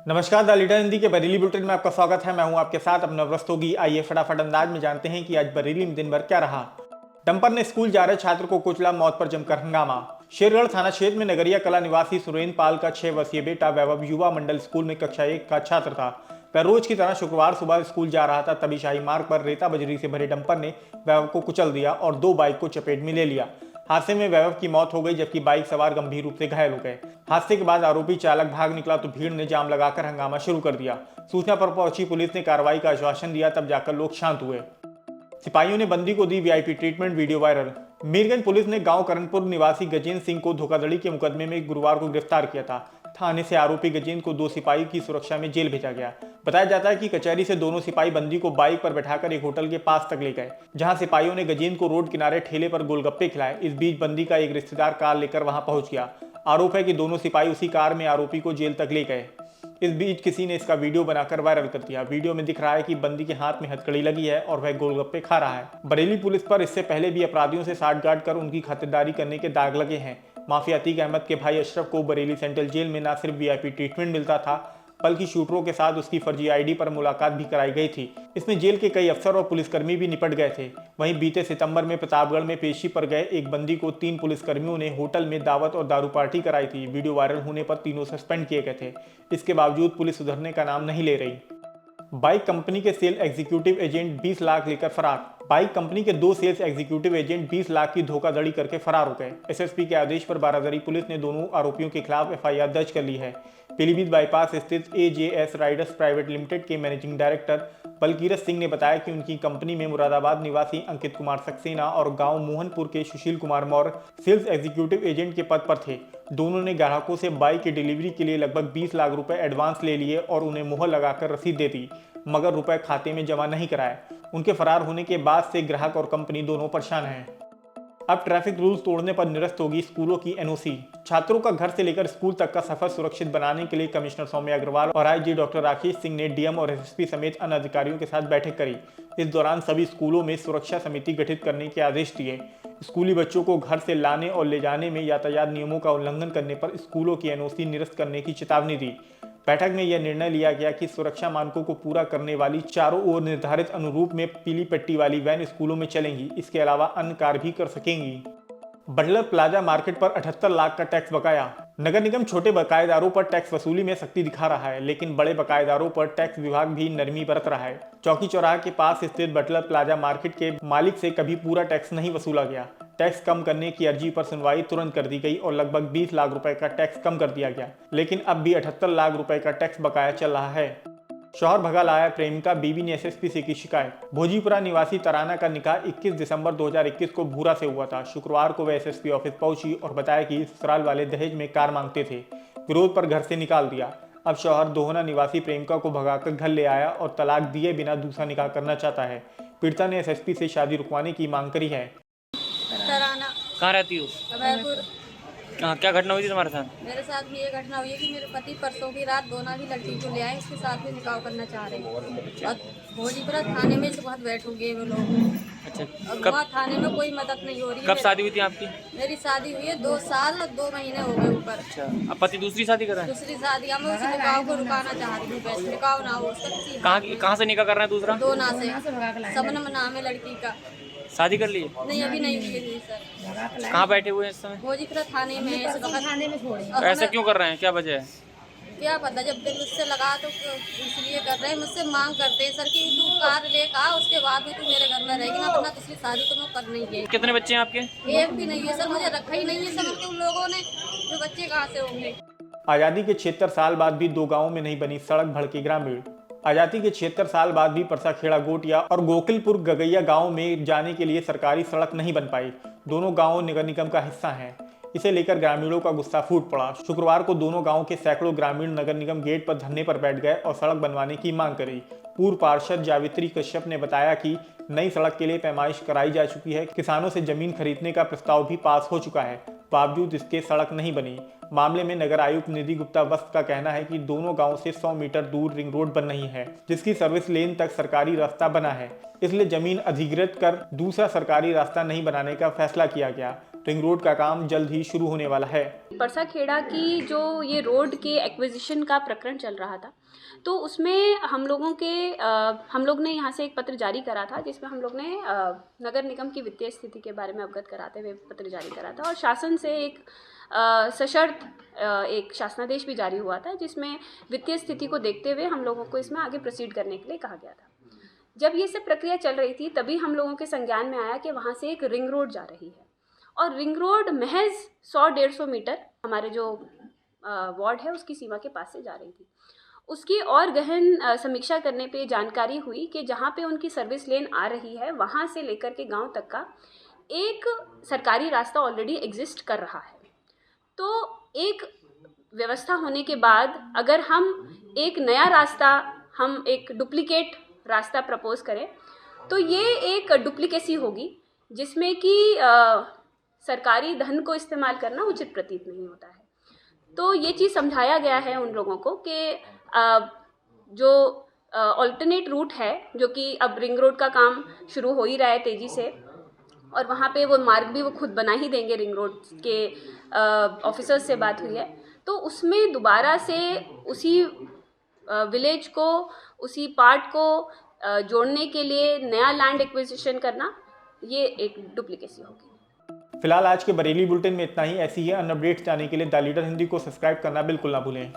नमस्कार, the leader Hindi के Bareilly bulletin में आपका स्वागत है। मैं हूं आपके साथ अभिनव होगी। आइए फटाफट अंदाज में जानते हैं कि आज बरेली में दिन भर क्या रहा। डंपर ने स्कूल जा रहे छात्र को कुचला, मौत पर जमकर हंगामा। शेरगढ़ थाना क्षेत्र में नगरिया कला निवासी सुरेंद्र पाल का 6 वर्षीय बेटा वैभव युवा मंडल स्कूल में कक्षा 1 का छात्र था। वह रोज की तरह शुक्रवार सुबह स्कूल जा रहा था, तभी शाही मार्ग पर रेता बजरी से भरे डंपर ने वैभव को कुचल दिया और 2 बाइक को चपेट में ले लिया। हादसे में वैभव की मौत हो गई, जबकि बाइक सवार गंभीर रूप से घायल हो गए। हादसे के बाद आरोपी चालक भाग निकला तो भीड़ ने जाम लगाकर हंगामा शुरू कर दिया। सूचना पर पहुंची पुलिस ने कार्रवाई का आश्वासन दिया, तब जाकर लोग शांत हुए। सिपाहियों ने बंदी को दी VIP treatment, video viral. Mirganj police ने गांव करणपुर निवासी गजेंद्र सिंह को धोखाधड़ी के मुकदमे में गुरुवार को गिरफ्तार किया था। थाने से आरोपी गजेंद्र को 2 सिपाही की सुरक्षा में जेल भेजा गया। बताया जाता है कि कचहरी से दोनों सिपाही बंदी को बाइक पर बैठाकर एक होटल के पास तक ले गए, जहां सिपाहियों ने गजेंद्र को रोड किनारे ठेले पर गोलगप्पे खिलाए। इस बीच बंदी का एक रिश्तेदार कार लेकर वहां पहुंच गया। आरोप है कि दोनों सिपाही उसी कार में आरोपी को जेल तक ले गए। इस बीच किसी ने इसका वीडियो बनाकर वायरल कर दिया। वीडियो में दिख रहा है कि बंदी के हाथ में हथकड़ी लगी है और वह गोलगप्पे खा रहा है। बरेली पुलिस पर इससे पहले भी अपराधियों से साठगांठ कर उनकी खातिरदारी करने के दाग लगे हैं। माफिया अतीक अहमद के भाई अशरफ को बरेली सेंट्रल जेल में न सिर्फ वीआईपी ट्रीटमेंट मिलता था, बल्कि शूटरों के साथ उसकी फर्जी आईडी पर मुलाकात भी कराई गई थी। इसमें जेल के कई अफसर और पुलिसकर्मी भी निपट गए थे। वहीं बीते सितंबर में प्रतापगढ़ में पेशी पर गए एक बंदी को 3 पुलिसकर्मियों ने होटल में दावत और दारू पार्टी कराई थी। वीडियो वायरल होने पर तीनों सस्पेंड किए गए थे। इसके बावजूद पुलिस सुधरने का नाम नहीं ले रही। बाइक कंपनी के सेल एग्जीक्यूटिव एजेंट 20 लाख लेकर फरार। बाइक कंपनी के 2 सेल्स एग्जीक्यूटिव एजेंट 20 लाख की धोखाधड़ी करके फरार हो गए। एसएसपी के आदेश पर बारादरी पुलिस ने दोनों आरोपियों के खिलाफ एफआईआर दर्ज कर ली है। पीलीभीत बाईपास स्थित एजेएस राइडर्स प्राइवेट लिमिटेड के मैनेजिंग डायरेक्टर बलकीरत सिंह ने बताया कि उनकी कंपनी में मुरादाबाद निवासी अंकित कुमार सक्सेना और गांव मोहनपुर के Sushil Kumar Maurya sales executive agent के पद पर थे। दोनों ने ग्राहकों से बाइक की डिलीवरी के लिए लगभग 20 लाख रुपए एडवांस ले लिए और उन्हें मुहर लगाकर रसीद दे दी, मगर रुपए खाते में जमा नहीं कराए। उनके फरार होने के बाद से ग्राहक और कंपनी दोनों परेशान हैं। अब ट्रैफिक रूल्स तोड़ने पर निरस्त होगी स्कूलों की एनओसी। छात्रों का घर से लेकर स्कूल तक का सफर सुरक्षित बनाने के लिए कमिश्नर सौम्या अग्रवाल और आईजी डॉक्टर राकेश सिंह ने डीएम और एसएसपी समेत अन्य अधिकारियों के साथ बैठक करी। इस दौरान सभी स्कूलों में सुरक्षा समिति गठित करने के आदेश दिए। स्कूली बच्चों को घर से लाने और ले जाने में यातायात नियमों का उल्लंघन करने पर स्कूलों की एनओसी निरस्त करने की चेतावनी दी। बैठक में यह निर्णय लिया गया कि सुरक्षा मानकों को पूरा करने वाली चारों ओर निर्धारित अनुरूप में पीली पट्टी वाली वैन स्कूलों में चलेंगी। इसके अलावा अन्य कार्य भी कर सकेंगी। बटलर प्लाजा मार्केट पर 78 लाख का टैक्स बकाया। नगर निगम छोटे बकायेदारों पर टैक्स वसूली में सख्ती दिखा रहा है, लेकिन बड़े बकायेदारों पर टैक्स विभाग भी नरमी बरत रहा है। चौकी चौराहा के पास स्थित बटलर प्लाजा मार्केट के मालिक से कभी पूरा टैक्स नहीं वसूला गया। टैक्स कम करने की अर्जी पर सुनवाई तुरंत कर दी गई और लगभग 20 लाख रुपए का टैक्स कम कर दिया गया, लेकिन अब भी 78 लाख रुपए का टैक्स बकाया चल रहा है। शौहर भगा लाया प्रेमिका, बीवी ने एसएसपी से की शिकायत। भोजीपुरा निवासी तराना का निकाह 21 दिसंबर 2021 को भूरा से हुआ था। शुक्रवार को वह एसएसपी ऑफिस पहुंची और बताया कि ससुराल वाले दहेज में कार मांगते थे। विरोध पर घर से निकाल दिया। अब शौहर दोहना निवासी प्रेमिका को भगाकर घर ले आया और तलाक दिए बिना दूसरा निकाह करना चाहता है। पीड़िता ने एसएसपी से शादी रुकवाने की मांग करी है। तराना कहाँ रहती हो? अभयपुर। हाँ, क्या घटना हुई थी तुम्हारे साथ? मेरे साथ भी ये घटना हुई है कि मेरे पति परसों की रात दोनों भी लड़की को ले आए, इसके साथ में निकाह करना चाह रहे हैं और भोजीपुरा थाने में से बहुत बैठ हो गए वो लोग। अच्छा, अब कब वहाँ थाने में कोई मदद नहीं हो रही है। कब शादी हुई थी आपकी? मेरी शादी हुई है 2 साल और 2 महीने हो गए ऊपर। अच्छा, अब पति दूसरी शादी कर रहे हैं? दूसरी शादी मैं उस निकाह को रुकाना चाह रही हूँ, बस निकाह ना हो उसका किसी कहाँ से निकाह कर रहे हैं दूसरा? 2 ना से सबनम नाम है लड़की का। शादी कर ली? नहीं अभी नहीं हुई है सर। कहाँ बैठे हुए हैं इस समय? भोजीपुरा थाने में है, थाने में छोड़े। ऐसा क्यों कर रहे हैं, क्या वजह है? क्या पता, जब दिल मुझसे लगा तो इसलिए कर रहे हैं। मुझसे मांग करते हैं सर कि तू कार ले आ, उसके बाद में तू मेरे घर में रहेगी ना, वरना दूसरी शादी तो मैं कर नहीं है। कितने बच्चे हैं आपके? एक भी नहीं है सर, मुझे रखा ही नहीं है समझ के उन लोगों ने, तो बच्चे कहाँ से होंगे। आजादी के 76 साल बाद भी 2 गांवों में नहीं बनी सड़क, भड़के ग्रामीण। आजादी के 76 साल बाद भी परसाखेड़ा गोटिया और गोकिलपुर गगैया गांव में जाने के लिए सरकारी सड़क नहीं बन पाई। दोनों गांव नगर निगम का हिस्सा हैं। इसे लेकर ग्रामीणों का गुस्सा फूट पड़ा। शुक्रवार को दोनों गांवों के सैकड़ों ग्रामीण नगर निगम गेट पर धरने पर बैठ गए और सड़क बनवाने की मांग करी। पूर्व पार्षद जावित्री कश्यप ने बताया कि नई सड़क के लिए पैमाइश कराई जा चुकी है। किसानों से जमीन खरीदने का प्रस्ताव भी पास हो चुका है, बावजूद इसके सड़क नहीं बनी। मामले में नगर आयुक्त निधि गुप्ता वस्त का कहना है कि दोनों गांव से 100 मीटर दूर रिंग रोड बन रही है, जिसकी सर्विस लेन तक सरकारी रास्ता बना है। इसलिए जमीन अधिग्रहित कर दूसरा सरकारी रास्ता नहीं बनाने का फैसला किया गया। रिंग रोड का काम जल्द ही शुरू होने वाला है। परसाखेड़ा की जो ये रोड के एक्विजिशन का प्रकरण चल रहा था, तो उसमें हम लोग ने यहाँ से एक पत्र जारी करा था, जिसमें हम लोग ने नगर निगम की वित्तीय स्थिति के बारे में अवगत कराते हुए पत्र जारी करा था और शासन से एक सशर्त एक शासनादेश भी जारी हुआ था, जिसमें वित्तीय स्थिति को देखते हुए हम लोगों को इसमें आगे प्रोसीड करने के लिए कहा गया था। जब ये सब प्रक्रिया चल रही थी तभी हम लोगों के संज्ञान में आया कि वहाँ से एक रिंग रोड जा रही है और रिंग रोड महज 100-150 मीटर हमारे जो वार्ड है उसकी सीमा के पास से जा रही थी। उसकी और गहन समीक्षा करने पे जानकारी हुई कि जहाँ पे उनकी सर्विस लेन आ रही है वहाँ से लेकर के गांव तक का एक सरकारी रास्ता ऑलरेडी एग्जिस्ट कर रहा है। तो एक व्यवस्था होने के बाद अगर हम एक नया रास्ता, हम एक डुप्लीकेट रास्ता प्रपोज करें तो ये एक डुप्लीकेसी होगी, जिसमें कि सरकारी धन को इस्तेमाल करना उचित प्रतीत नहीं होता है। तो ये चीज़ समझाया गया है उन लोगों को कि जो ऑल्टरनेट रूट है, जो कि अब रिंग रोड का काम शुरू हो ही रहा है तेज़ी से, और वहाँ पे वो मार्ग भी वो खुद बना ही देंगे। रिंग रोड के ऑफिसर्स से बात हुई है, तो उसमें दोबारा से उसी विलेज को, उसी पार्ट को जोड़ने के लिए नया लैंड एक्विजिशन करना, ये एक डुप्लीकेसी होगी। फिलहाल आज के बरेली बुलेटिन में इतना ही। ऐसी ही अन्य अपडेट्स जानने के लिए द लीडर हिंदी को सब्सक्राइब करना बिल्कुल ना भूलें।